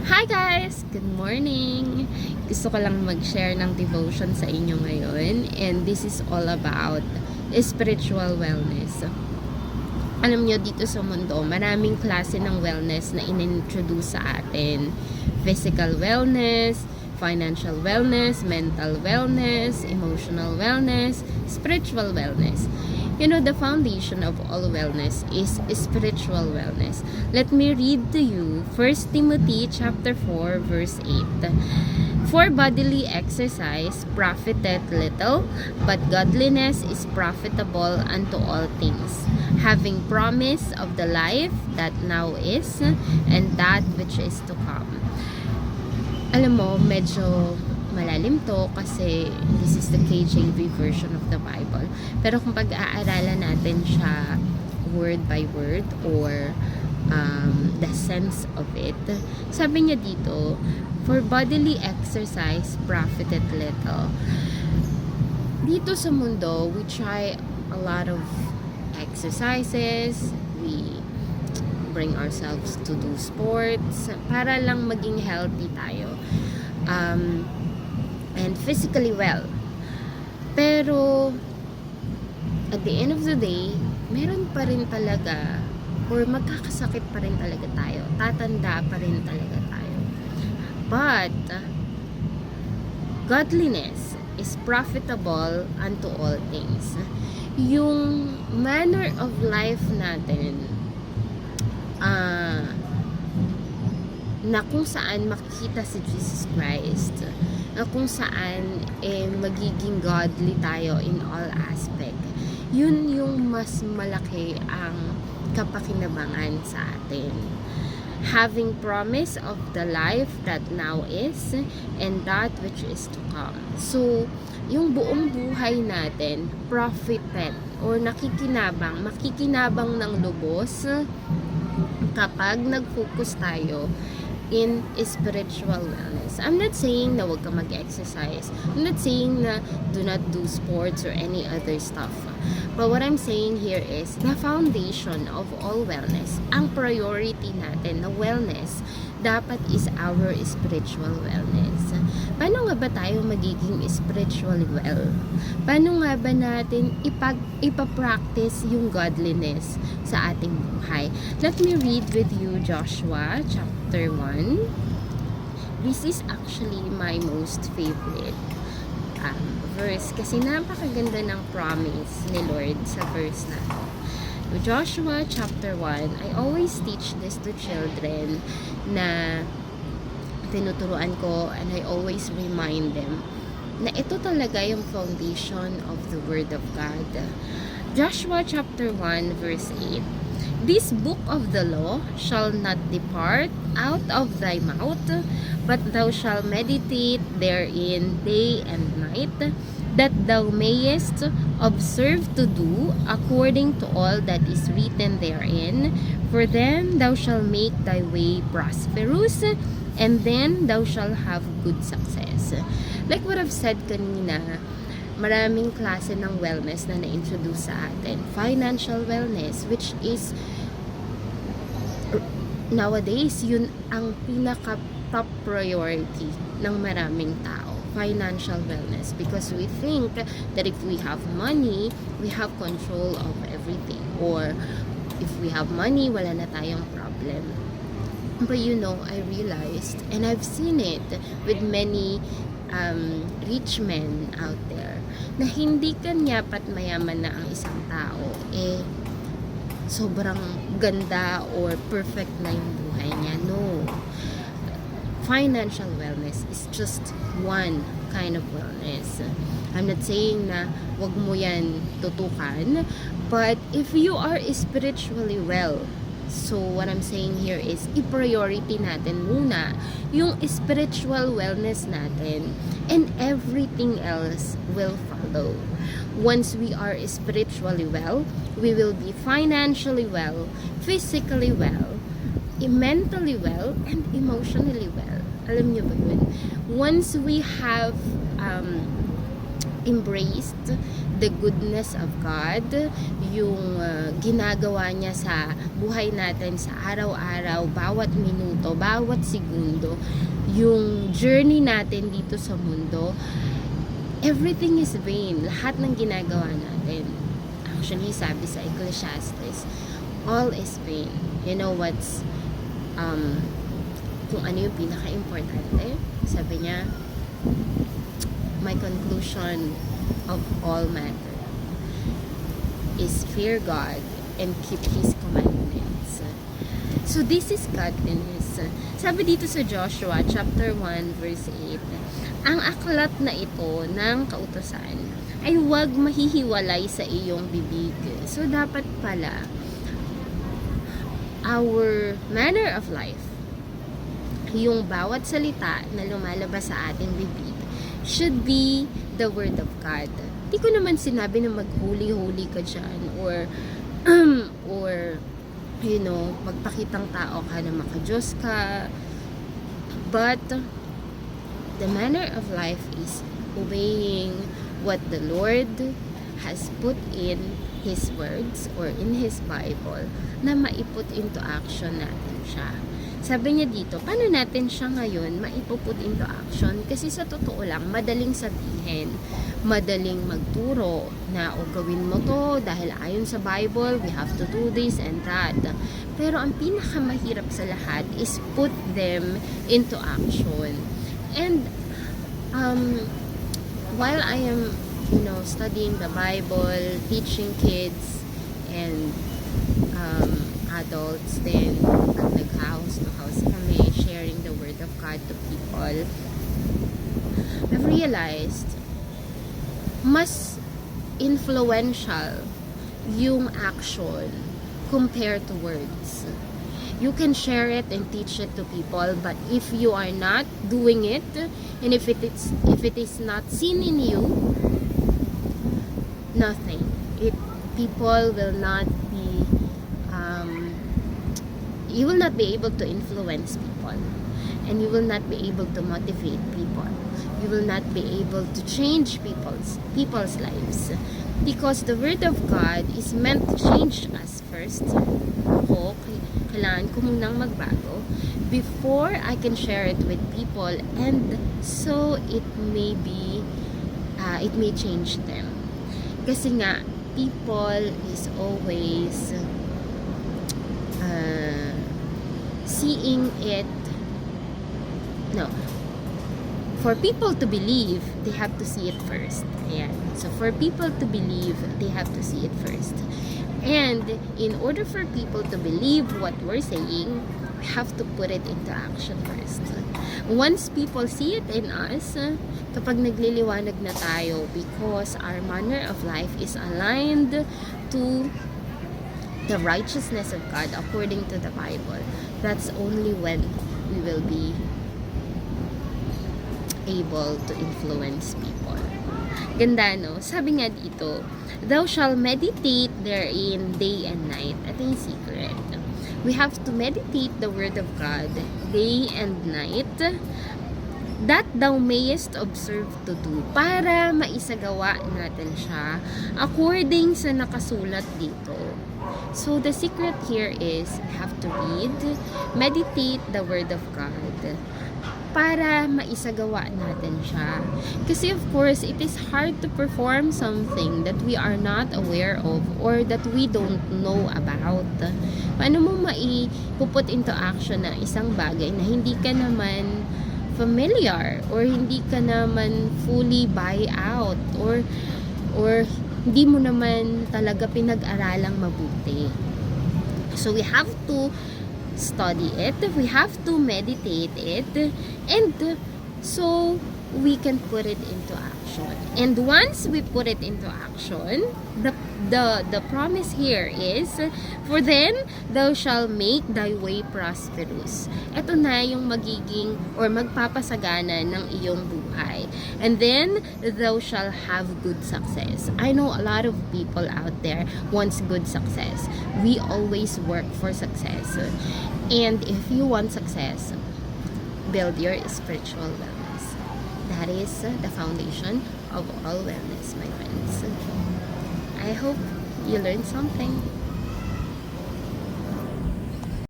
Hi guys! Good morning! Gusto ko lang mag-share ng devotion sa inyo ngayon, and this is all about spiritual wellness. Alam nyo, dito sa mundo, maraming klase ng wellness na in-introduce sa atin. Physical wellness, financial wellness, mental wellness, emotional wellness, spiritual wellness. You know, the foundation of all wellness is spiritual wellness. Let me read to you 1 Timothy chapter 4 verse 8. For bodily exercise profiteth little, but godliness is profitable unto all things, having promise of the life that now is and that which is to come. Alam mo, medyo malalim to kasi this is the KJV version of the Bible. Pero kung pag-aaralan natin siya word by word or the sense of it, sabi niya dito, for bodily exercise profited little. Dito sa mundo, we try a lot of exercises, we bring ourselves to do sports para lang maging healthy tayo. And physically well. Pero at the end of the day, meron pa rin talaga or magkakasakit pa rin talaga tayo. Tatanda pa rin talaga tayo. But godliness is profitable unto all things. Yung manner of life natin na kung saan makikita si Jesus Christ, na kung saan magiging godly tayo in all aspect, yun yung mas malaki ang kapakinabangan sa atin. Having promise of the life that now is and that which is to come. So, yung buong buhay natin profited or makikinabang ng lubos kapag nag-focus tayo in spiritual wellness. I'm not saying na huwag ka mag-exercise. I'm not saying na do not do sports or any other stuff. But what I'm saying here is the foundation of all wellness, ang priority natin na wellness, dapat is our spiritual wellness. Paano nga ba tayo magiging spiritually well? Paano nga ba natin ipapractice yung godliness sa ating buhay? Let me read with you Joshua chapter 1. This is actually my most favorite verse kasi napakaganda ng promise ni Lord sa verse na to. Joshua chapter 1, I always teach this to children na tinuturuan ko, and I always remind them na ito talaga yung foundation of the Word of God. Joshua chapter 1 verse 8. This book of the law shall not depart out of thy mouth, but thou shalt meditate therein day and night, that thou mayest observe to do according to all that is written therein. For then thou shalt make thy way prosperous, and then thou shalt have good success. Like what I've said kanina, maraming klase ng wellness na na-introduce sa atin. Financial wellness, which is nowadays, yun ang pinaka-top priority ng maraming tao. Financial wellness, because we think that if we have money, we have control of everything, or if we have money, wala na tayong problem. But you know, I realized, and I've seen it with many rich men out there, na hindi kanyapat mayaman na ang isang tao, sobrang ganda or perfect na yung buhay niya. No. Financial wellness is just one kind of wellness. I'm not saying na wag mo yan tutukan, but if you are spiritually well, so what I'm saying here is i-priority natin muna yung spiritual wellness natin, and everything else will follow. Once we are spiritually well, we will be financially well, physically well, mentally well, and emotionally well. Alam niyo ba yun? Once we have embraced the goodness of God, yung ginagawa niya sa buhay natin sa araw-araw, bawat minuto, bawat segundo, yung journey natin dito sa mundo, everything is vain. Lahat ng ginagawa natin. Actually, sabi sa Ecclesiastes, all is vain. You know what's kung ano yung pinaka-importante? Sabi niya, my conclusion of all matter is fear God and keep His commandments. So this is godliness. Sabi dito sa Joshua chapter 1 verse 8, ang aklat na ito ng kautusan ay huwag mahihiwalay sa iyong bibig. So dapat pala our manner of life, yung bawat salita na lumalabas sa ating bibig should be the word of God. Di ko naman sinabi na maghuli-huli ka dyan or you know, magpakitang tao ka na makajos ka. But the manner of life is obeying what the Lord has put in His words or in His Bible na maiput into action natin siya. Sabi niya dito, paano natin siya ngayon maipuput into action? Kasi sa totoo lang, madaling sabihin, madaling magturo na o gawin mo to dahil ayon sa Bible, we have to do this and that. Pero ang pinakamahirap sa lahat is put them into action. And while I am, you know, studying the Bible, teaching kids and adults, then nag-house to house kami, sharing the word of God to people, I've realized mas influential yung action compared to words. You can share it and teach it to people, but if you are not doing it, and if it is not seen in you, nothing. People will not be you will not be able to influence people, and you will not be able to motivate people. You will not be able to change people's lives, because the word of God is meant to change us first. Ako, kailangan ko munang magbago before I can share it with people, and so it may change them. Kasi nga, people is always seeing it. No, for people to believe, they have to see it first. Ayan. So for people to believe, they have to see it first. And in order for people to believe what we're saying, we have to put it into action first. Once people see it in us, kapag nagliliwanag na tayo, because our manner of life is aligned to the righteousness of God according to the Bible, that's only when we will be able to influence people. Ganda, no? Sabi nga dito, thou shall meditate therein day and night. Ito yung secret. We have to meditate the word of God day and night, that thou mayest observe to do, para maisagawa natin siya according sa nakasulat dito. So the secret here is we have to read, meditate the word of God para maisagawa natin siya. Kasi of course, it is hard to perform something that we are not aware of or that we don't know about. Paano mo maipuput into action na isang bagay na hindi ka naman familiar or hindi ka naman fully buy out or hindi mo naman talaga pinag-aralang mabuti. So we have to study it, we have to meditate it, and so we can put it into action. And once we put it into action, the promise here is, for then thou shall make thy way prosperous. Ito na yung magiging or magpapasagana ng iyong buhay. And then thou shall have good success. I know a lot of people out there wants good success. We always work for success. And if you want success, build your spiritual wellness. That is the foundation of all wellness, my friends. I hope you learned something.